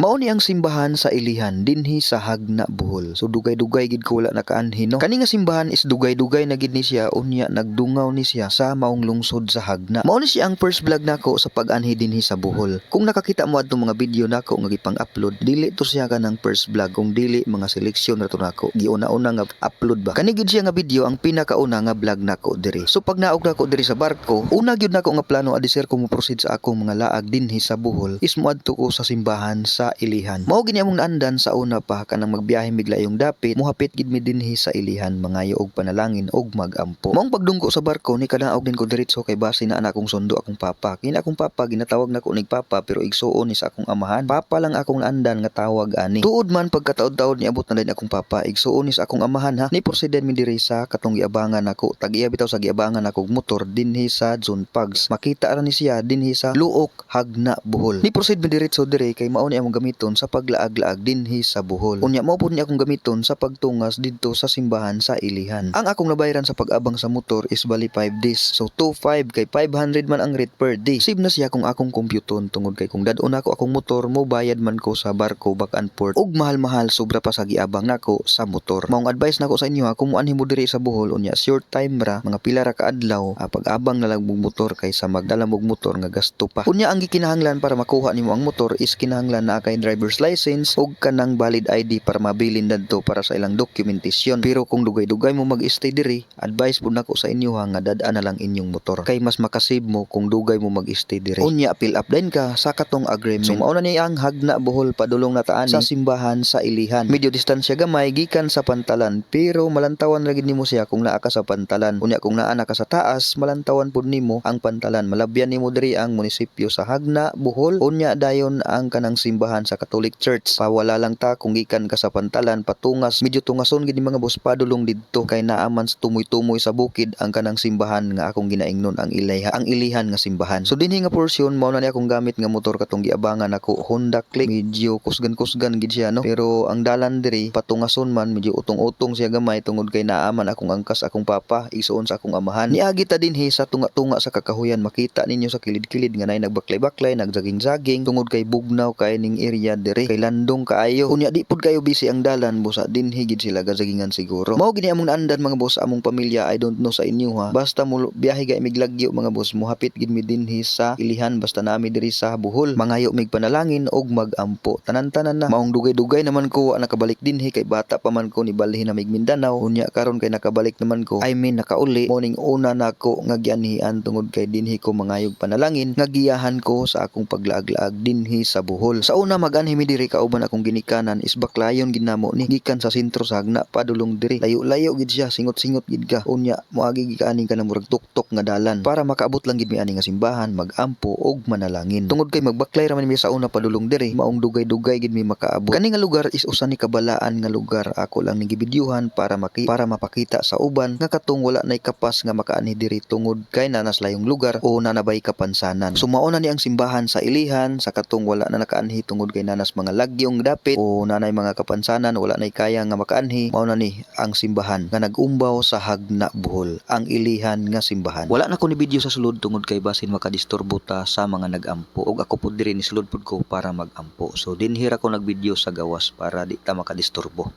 Mao ni ang simbahan sa Ilihan dinhi sa Hagna, Bohol. So dugay-dugay gid ko wala nakaanhin no. Kani nga simbahan is dugay-dugay na gid ni siya, unya nagdungaw ni siya sa maong lungsod sa Hagna. Mao ni siya ang first vlog nako sa pag-anhi dinhi sa Bohol. Kung nakakita mo adtong mga video nako nga gipang-upload, dili to siya kanang first vlog, kung dili mga seleksyon ra to nako. Giuna-una nga upload ba. Kani gid siya nga video ang pinakauna nga vlog nako diri. So pag naog nako diri sa barko, una gyud nako nga plano adisir ko mo proceed sa akong mga laag dinhi sa Bohol is moadto ko sa simbahan sa Ilihan. Mao gini among naandan sa una pa kanang magbiyahe miglayong dapit, mohapit gid mi dinhi sa Ilihan, mangayo og panalangin og magampo. Maong pagdunggo sa barko ni kadaog din ko diretso kay base na anak kong sundo akong papa. Kini akong papa ginatawag nako nig papa pero igsuon ni sa akong amahan. Papa lang akong naandan nga tawag ani. Tuod man pagkataod-taod niabot na din akong papa, igsuon ni sa akong amahan ha. Ni proceed mi diri sa katong giabangan nako. Tag-iya bitaw sa giabangan nako motor dinhi sa John Pugs. Makita ra ni siya dinhi sa Luok, Hagna, Bohol. Ni proceed mi diretso diri kay mao ni among gamiton sa paglaag-laag dinhi sa Bohol. Unya mao pud ni akong gamiton sa pagtungas didto sa simbahan sa Ilihan. Ang akong nabayaran sa pag-abang sa motor is bali 5 days. So 2.5 kay 500 man ang rate per day. Save na siya kung akong kompyuton tungod kay kung dadon ako akong motor mo bayad man ko sa barko back and forth ug mahal-mahal sobra pa sa giabang nako sa motor. Maong advice nako sa inyo ha, kung muanhi mo diri sa Bohol unya short time ra mga pila ra ka adlaw, pag-abang na lang mong motor kaysa magdala mog motor nga gasto pa. Unya ang gikinahanglan para makuha nimo ang motor is kinahanglan na kay driver's license ug kanang valid ID para mabilin dadto para sa ilang dokumentasyon. Pero kung dugay-dugay mo mag-stay diri, advice pud nako sa inyo ha nga dad-an na lang inyong motor kay mas makasave mo kung dugay mo mag-stay diri. Unya fill up din ka sa katong agreement. So mao na ni ang Hagna, Bohol padulong na taan sa simbahan sa Ilihan. Medyo distansya gamay gikan sa Pantalan pero malantawan ra gid nimo siya kung naa ka sa Pantalan. Unya kung naa ka sa taas, malantawan pud nimo ang Pantalan. Malabyan nimo diri ang munisipyo sa Hagna, Bohol. Unya dayon ang kanang simbahan sa Catholic Church. Pawala lang ta kung gikan ka sa Pantalan patungas, medyo tungason gid mga boss padulong didto kay naaman sa tumoy-tumoy sa bukid ang kanang simbahan nga akong ginaingnon ang Ilihan nga simbahan. So dinhi nga portion mao na ni akong gamit nga motor katong giabangan ako Honda Click. Medyo kusgan-kusgan gid siya no. Pero ang dalan diri patungason man medyo utong-utong siya gamay tungod kay naaman akong angkas akong papa isuon sa akong amahan. Niagi ta dinhi sa tunga-tunga sa kakahuyan, makita ninyo sa kilid-kilid nga nay nagbaklay-baklay, nagjaging-jaging tungod kay bugnaw kay ning area diri kay landong kaayo. Unya di pud kayo busy ang dalan busa dinhi gid sila gajagingan siguro. Mao gini among naandan mga boss among pamilya. I don't know sa inyo ha. Basta mo biyahe gay miglagyo mga boss, mohapit gid mi dinhi sa Ilihan basta nami diri sa Bohol. Mangayo mig panalangin og magampo. Tanan-tanan na. Maong dugay-dugay naman ko nakabalik dinhi kay bata pa man ko ni balhin na mig Mindanao. Unya karon kay nakabalik naman ko. I mean nakauli. Morning una nako nga gianhian tungod kay dinhi ko mangayog panalangin nga giyahan ko sa akong paglaag-laag dinhi sa Bohol. Sa una mag-anhi mi diri kauban akong ginikanan is baklayon ginamo ni gikan sa sentro sa Hagna padulong diri. Layo-layo gid siya, singot-singot gid ka. Unya moagi gikaaning ka na murag tuktok nga dalan para makaabot lang gid mi ani nga simbahan, magampo og manalangin. Tungod kay magbaklay ra man mi sa una padulong diri, maong dugay-dugay gid mi makaabot. Kani nga lugar is usa ni kabalaan nga lugar. Ako lang ni gibidyohan para mapakita sa uban nga katong wala nay kapas nga makaanhi diri tungod kay nanas layong lugar o nanabay kapansanan. So mao na ni ang simbahan sa Ilihan sa katong wala na nakaanhi tungod kay nanas mga lagyong dapit o nanay mga kapansanan wala nay kaya nga makaanhi. Mao na ni ang simbahan nga nag-umbaw sa Hagna, Bohol, ang Ilihan nga simbahan. Wala na ko ni video sa sulod tungod kay basin makadisturbo ta sa mga nagampo og ako pud diri ni sulod pud ko para magampo. So dinhira ko nagvideo sa gawas para di ta makadisturbo.